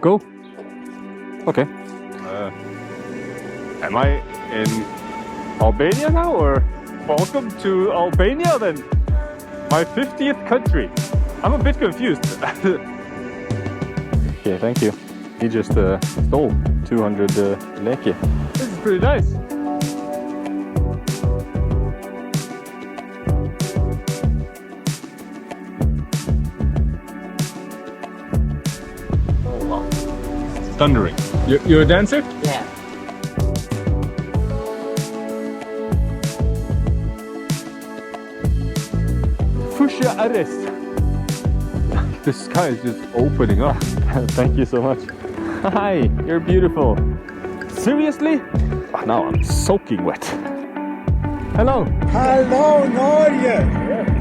Go. Okay. Am I in Albania now, or welcome to Albania then? My 50th country. I'm a bit confused. Okay, thank you. He just stole 200 leki. This is pretty nice. Oh wow. Thundering. You're a dancer? Yeah. Fusha Ares. The sky is just opening up. Thank you so much. Hi, you're beautiful. Seriously? Oh, now I'm soaking wet. Hello. Hello, how are you?